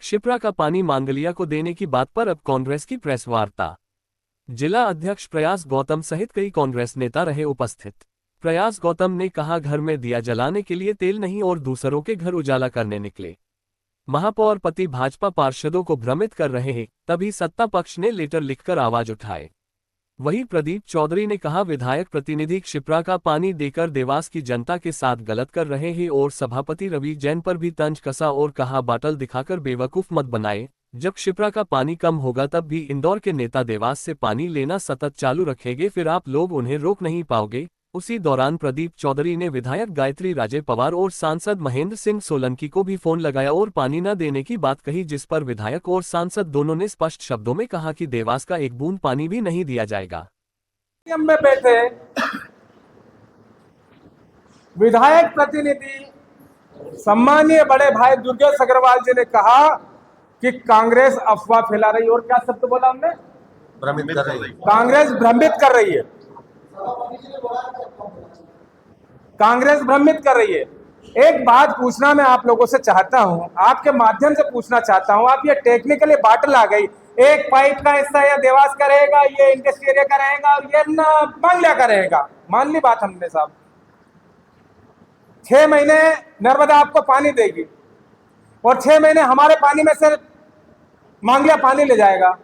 शिप्रा का पानी मांगलिया को देने की बात पर अब कांग्रेस की प्रेस वार्ता। जिला अध्यक्ष प्रयास गौतम सहित कई कांग्रेस नेता रहे उपस्थित। प्रयास गौतम ने कहा, घर में दिया जलाने के लिए तेल नहीं और दूसरों के घर उजाला करने निकले। महापौर पति भाजपा पार्षदों को भ्रमित कर रहे हैं, तभी सत्ता पक्ष ने लेटर लिखकर आवाज उठाए। वहीं प्रदीप चौधरी ने कहा, विधायक प्रतिनिधि शिप्रा का पानी देकर देवास की जनता के साथ गलत कर रहे हैं और सभापति रवि जैन पर भी तंज कसा और कहा, बाटल दिखाकर बेवकूफ मत बनाए। जब शिप्रा का पानी कम होगा तब भी इंदौर के नेता देवास से पानी लेना सतत चालू रखेंगे, फिर आप लोग उन्हें रोक नहीं पाओगे। उसी दौरान प्रदीप चौधरी ने विधायक गायत्री राजे पवार और सांसद महेंद्र सिंह सोलंकी को भी फोन लगाया और पानी न देने की बात कही, जिस पर विधायक और सांसद दोनों ने स्पष्ट शब्दों में कहा कि देवास का एक बूंद पानी भी नहीं दिया जाएगा। में बैठे विधायक प्रतिनिधि सम्मानीय बड़े भाई दुर्गेश अग्रवाल जी ने कहा कि कांग्रेस अफवाह फैला रही है। और क्या शब्द बोला हमने? भ्रमित कर रही है। कांग्रेस भ्रमित कर रही है। कांग्रेस भ्रमित कर रही है। एक बात पूछना मैं आप लोगों से चाहता हूं, आपके माध्यम से पूछना चाहता हूं, आप ये टेक्निकली बाटल आ गई, एक पाइप का हिस्सा या देवास का रहेगा, ये इंडस्ट्री एरिया का रहेगा और ये मांगलिया का रहेगा। मान ली बात हमने साहब, 6 महीने नर्मदा आपको पानी देगी और 6 महीने हमारे पानी में से मांगलिया पानी ले जाएगा,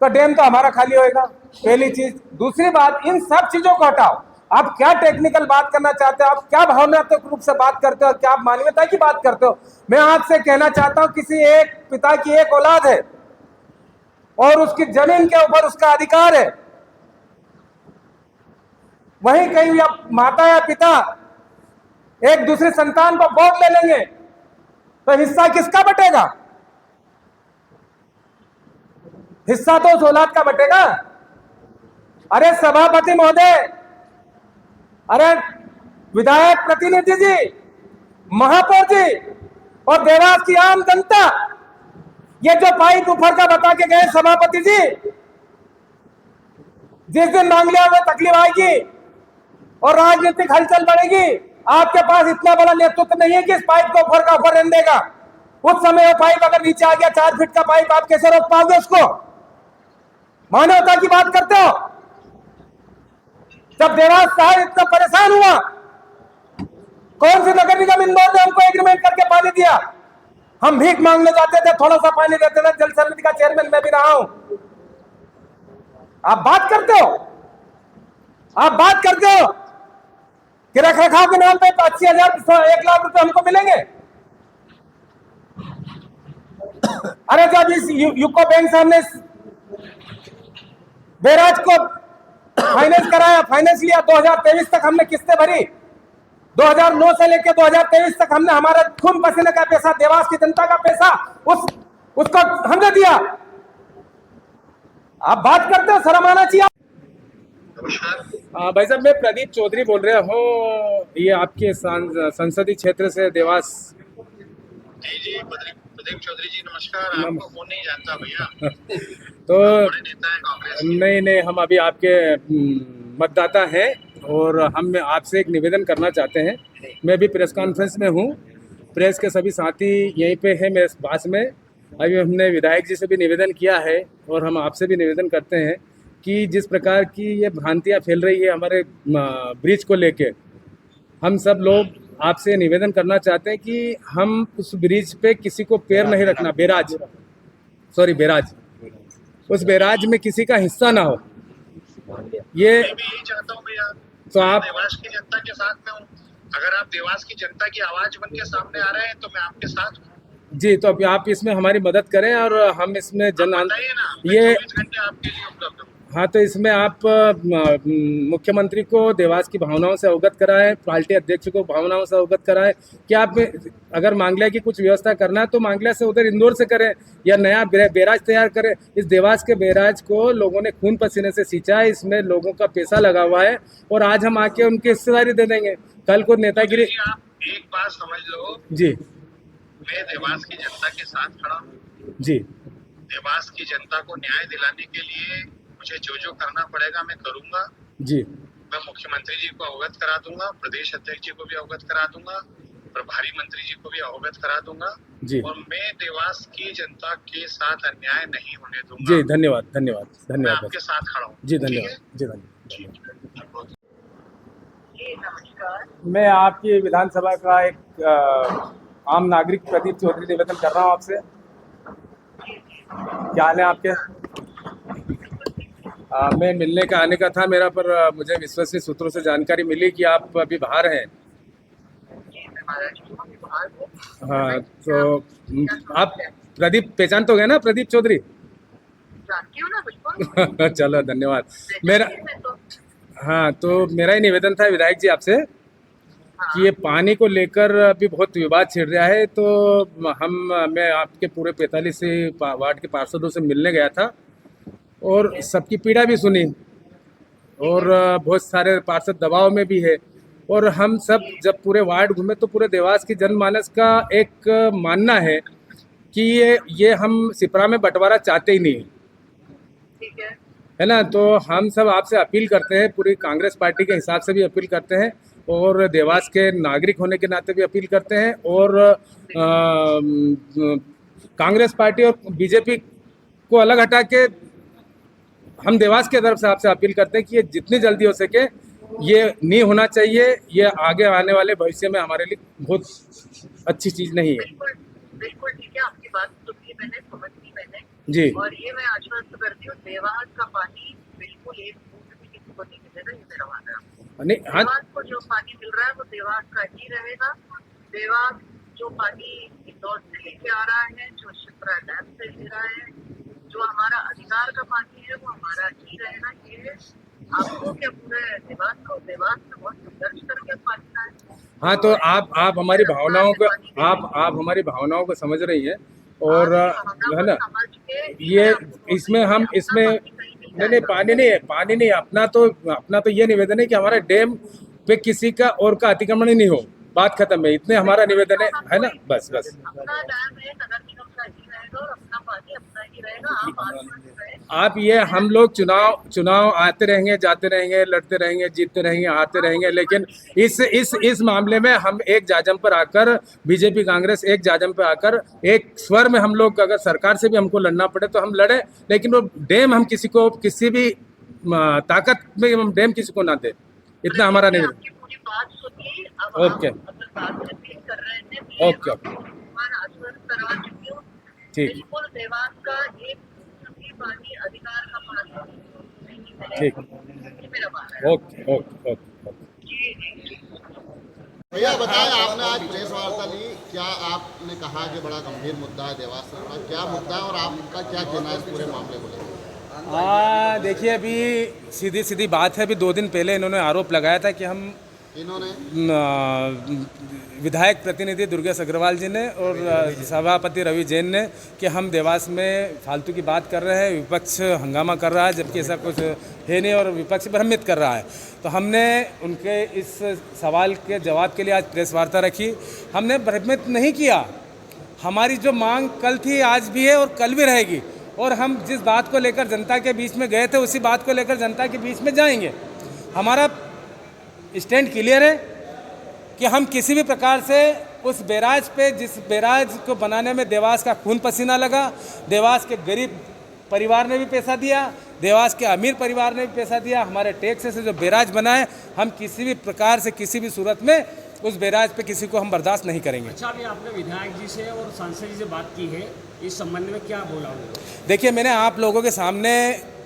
तो डैम तो हमारा खाली होएगा, पहली चीज। दूसरी बात, इन सब चीजों को हटाओ। आप क्या टेक्निकल बात करना चाहते हो, आप क्या भावनात्मक रूप से बात करते हो, क्या आप मानवीयता की बात करते हो? मैं आपसे कहना चाहता हूं, किसी एक पिता की एक औलाद है और उसकी जमीन के ऊपर उसका अधिकार है। वहीं कहीं माता या पिता एक दूसरी संतान को गोद ले लेंगे तो हिस्सा किसका बटेगा? हिस्सा तो उस औलाद का बटेगा। अरे सभापति महोदय, अरे विधायक प्रतिनिधि जी, महापौर जी और देवास की आम जनता, ये जो पाइप ऊपर का बता के गए सभापति जी, जिस दिन मांगलिया में तकलीफ आएगी और राजनीतिक हलचल बढ़ेगी, आपके पास इतना बड़ा नेतृत्व नहीं है कि इस पाइप को ऊपर का ऊपर रहने देगा। उस समय वो पाइप अगर नीचे आ गया, 4 फीट का पाइप, आप कैसे रोक पाओगे उसको? मानवता की बात करते हो? जब देवास साहब इतना परेशान हुआ, कौन सी नगर निगम इंदौर ने हमको एग्रीमेंट करके पानी दिया? हम भीख मांगने जाते थे, थोड़ा सा पानी देते थे। जल समिति का चेयरमैन मैं भी रहा हूं। आप बात करते हो, आप बात करते हो कि रखरखाव के नाम पे 80,000 1 लाख रुपए हमको मिलेंगे। अरे जब इस यूको बैंक साहब ने बैराज को फाइनेंस कराया, फाइनेंस लिया, 2023 तक हमने किस्तें भरी। 2009 से लेकर 2023 तक हमने हमारा खून पसीने का पैसा, देवास की जनता का पैसा उसको हमने दिया। आप बात करते हो, शर्म आना चाहिए। भाई साहब, मैं प्रदीप चौधरी बोल रहा हूँ, ये आपके संसदीय क्षेत्र से देवास। जी प्रदीप चौधरी जी नमस्कार। आपको कौन नहीं जानता भैया। तो बड़े नेता हैं कांग्रेस के। नहीं, हम अभी आपके मतदाता हैं और हम आपसे एक निवेदन करना चाहते हैं। मैं भी प्रेस कॉन्फ्रेंस में हूँ, प्रेस के सभी साथी यहीं पे हैं मेरे पास में। अभी हमने विधायक जी से भी निवेदन किया है और हम आपसे भी निवेदन करते हैं कि जिस प्रकार की ये भ्रांतियाँ फैल रही है हमारे ब्रिज को लेके, हम सब लोग आपसे निवेदन करना चाहते हैं कि हम उस ब्रिज पे किसी को पैर नहीं रखना। बैराज, उस बैराज में किसी का हिस्सा ना हो। ये मैं भी यही चाहता हूँ भैया। तो आप देवास की जनता के साथ में हूँ। अगर आप देवास की जनता की आवाज बन के सामने आ रहे हैं तो मैं आपके साथ हूँ। जी, तो अभी आप इसमें हमारी मदद करें और हम इसमें बताइए ना, ये 24 घंटे आपके लिए उपलब्ध हूँ। हाँ, तो इसमें आप मुख्यमंत्री को देवास की भावनाओं से अवगत कराएं, पार्टी अध्यक्ष को भावनाओं से अवगत कराएं कि आप अगर मांगलिया की कुछ व्यवस्था करना है तो मांगलिया से उधर इंदौर से करें या नया बैराज तैयार करें। इस देवास के बैराज को लोगों ने खून पसीने से सींचा है, इसमें लोगों का पैसा लगा हुआ है और आज हम आके उनकी हिस्सेदारी दे देंगे। कल को नेतागिरी। आप एक बात समझ लो जी, मैं देवास की जनता के साथ खड़ा हूँ। जी, देवास की जनता को न्याय दिलाने के लिए मुझे जो करना पड़ेगा मैं करूंगा। जी, मैं मुख्यमंत्री जी को अवगत करा दूंगा, प्रदेश अध्यक्ष जी को भी अवगत करा दूंगा। प्रभारी मंत्री जी को भी अवगत करा दूंगा जी और मैं देवास की जनता के साथ अन्याय नहीं होने दूंगा। जी, धन्यवाद धन्यवाद मैं धन्यवाद आपके साथ खड़ा हूँ। जी, ठीक धन्यवाद है? जी, धन्यवाद। जी नमस्कार। मैं आपकी विधानसभा का एक आम नागरिक प्रदीप चौधरी निवेदन कर रहा हूँ आपसे। क्या हाल है आपके? मैं मिलने का आने का था मेरा, पर मुझे विश्वसनीय सूत्रों से जानकारी मिली कि आप अभी बाहर हैं। हाँ, तो आप प्रदीप पहचान तो गए ना, प्रदीप चौधरी? जानती हूँ ना, बिल्कुल। चलो धन्यवाद। मेरा तो हाँ, तो मेरा ही निवेदन था विधायक जी आपसे कि ये पानी को लेकर अभी बहुत विवाद छिड़ रहा है। तो मैं आपके पूरे 45 वार्ड के पार्षदों से मिलने गया था और सबकी पीड़ा भी सुनी, और बहुत सारे पार्षद दबाव में भी है। और हम सब जब पूरे वार्ड घूमे तो पूरे देवास की जनमानस का एक मानना है कि ये हम सिपरा में बंटवारा चाहते ही नहीं, ठीक है ना। तो हम सब आपसे अपील करते हैं, पूरी कांग्रेस पार्टी के हिसाब से भी अपील करते हैं और देवास के नागरिक होने के नाते भी अपील करते हैं, और कांग्रेस पार्टी और बीजेपी को अलग हटा के हम देवास की तरफ से आपसे अपील करते हैं कि ये जितनी जल्दी हो सके ये नहीं होना चाहिए। ये आगे आने वाले भविष्य में हमारे लिए बहुत अच्छी चीज़ नहीं है। बिल्कुल बिल्कुल ठीक है, आपकी बात सुनी मैंने, समझ ली मैंने जी और ये मैं आश्वस्त करती हूँ, देवास का पानी बिल्कुल एक बूंद भी किसी को नहीं मिलेगा, ये मेरा वादा है। नहीं, हाँ देवास को जो पानी मिल रहा है वो देवास का ही रहेगा। देवास जो पानी इंदौर से लेके आ रहा है, जो शिप्रा डैम से ले रहा है, जो हमारा अधिकार का पानी है वो हमारा ही रहेगा। ये आपको क्या पूरे देवास को, देवास में बहुत संघर्ष करके पानी का है। हाँ, तो आप हमारी भावनाओं को आप हमारी भावनाओं को समझ रही हैं, और है ना, ये इसमें हम इसमें नहीं पानी नहीं, अपना तो ये निवेदन है कि हमारा डैम पे किसी का और का अतिक्रमण ही नहीं हो, बात खत्म है, इतने हमारा निवेदन है ना, बस बस। अपना डैम है, नगर निगम का ही रहेगा और अपना पानी अपना ही रहेगा। आप आसपास रहे। आप ये हम लोग चुनाव आते रहेंगे, जाते रहेंगे, लड़ते रहेंगे, जीतते रहेंगे, आते रहेंगे, लेकिन इस मामले में हम एक जाजम पर आकर, बीजेपी कांग्रेस एक जाजम पर आकर एक स्वर में हम लोग, अगर सरकार से भी हमको लड़ना पड़े तो हम लड़े, लेकिन वो डैम हम किसी को, किसी भी ताकत में हम डैम किसी को ना दे, इतना हमारा नहीं। आपकी पूरी बात सुनिए। अब ओके। आप अगर बात रिपीट कर रहे थे, मैं ओके, आपको आश्वस्त करवा चुकी हूँ। ठीक बिल्कुल देवास का एक भी पानी अधिकार का पानी नहीं मिलेगा। ठीक, ये मेरा वादा है। Okay okay okay okay. जी जी। भैया बताएं, आपने आज प्रेस वार्ता ली, क्या आपने कहा कि बड़ा गंभीर मुद्दा है देवास से जुड़ा, क्या मुद्दा है और आपका क्या कहना है इस पूरे मामले को लेकर? देखिए, अभी सीधी बात है, अभी 2 दिन पहले इन्होंने आरोप लगाया था कि हम इन्होंने विधायक प्रतिनिधि दुर्गेश अग्रवाल जी ने और सभापति रवि जैन ने कि हम देवास में फालतू की बात कर रहे हैं, विपक्ष हंगामा कर रहा है, जबकि ऐसा कुछ है नहीं और विपक्ष भ्रमित कर रहा है। तो हमने उनके इस सवाल के जवाब के लिए आज प्रेस वार्ता रखी। हमने भ्रमित नहीं किया, हमारी जो मांग कल थी आज भी है और कल भी रहेगी, और हम जिस बात को लेकर जनता के बीच में गए थे उसी बात को लेकर जनता के बीच में जाएंगे। हमारा स्टैंड क्लियर है कि हम किसी भी प्रकार से उस बैराज पे, जिस बैराज को बनाने में देवास का खून पसीना लगा, देवास के गरीब परिवार ने भी पैसा दिया, देवास के अमीर परिवार ने भी पैसा दिया, हमारे टैक्स से जो बैराज बना है, हम किसी भी प्रकार से किसी भी सूरत में उस बैराज पे किसी को हम बर्दाश्त नहीं करेंगे। अच्छा, अभी आपने विधायक जी से और सांसद जी से बात की है, इस संबंध में क्या बोला? देखिए, मैंने आप लोगों के सामने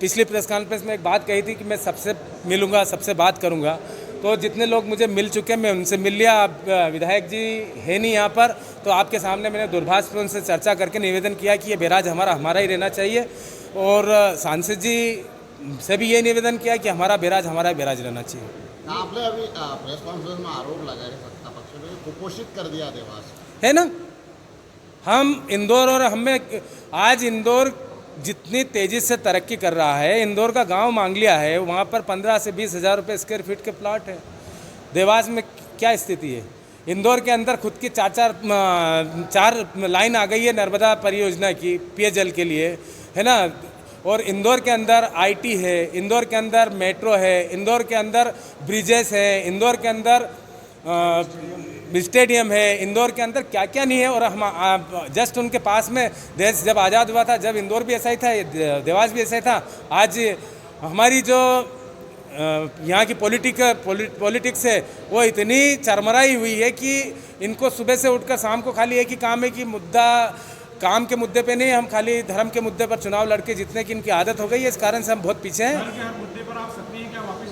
पिछली प्रेस कॉन्फ्रेंस में एक बात कही थी कि मैं सबसे मिलूंगा, सबसे बात करूंगा। तो जितने लोग मुझे मिल चुके हैं मैं उनसे मिल लिया। अब विधायक जी है नहीं यहाँ पर, तो आपके सामने मैंने दूरभाष पर उनसे चर्चा करके निवेदन किया कि ये बैराज हमारा ही रहना चाहिए, और सांसद जी से भी ये निवेदन किया कि हमारा बैराज रहना चाहिए। आपने अभी प्रेस कॉन्फ्रेंस में आरोप लगाए सत्ता पक्ष में कुपोषित कर दिया देवास, है ना। हम इंदौर, और हमें आज इंदौर जितनी तेज़ी से तरक्की कर रहा है, इंदौर का गांव मांगलिया है, वहाँ पर 15 से 20 हज़ार रुपये स्क्वायर फीट के प्लाट है। देवास में क्या स्थिति है? इंदौर के अंदर खुद की चार लाइन आ गई है नर्मदा परियोजना की पेयजल के लिए, है ना। और इंदौर के अंदर आईटी है, इंदौर के अंदर मेट्रो है, इंदौर के अंदर ब्रिजेस है, इंदौर के अंदर स्टेडियम है, इंदौर के अंदर क्या क्या नहीं है। और हम जस्ट उनके पास में देश जब आज़ाद हुआ था, जब इंदौर भी ऐसा ही था, देवास भी ऐसा ही था। आज हमारी जो यहाँ की पॉलिटिक्स है वो इतनी चरमराई हुई है कि इनको सुबह से उठकर शाम को खाली एक ही काम है कि काम के मुद्दे पे नहीं, हम खाली धर्म के मुद्दे पर चुनाव लड़के जीतने की इनकी आदत हो गई है। इस कारण से हम बहुत पीछे हैं। मुद्दे पर आप सक्रिय क्या वापस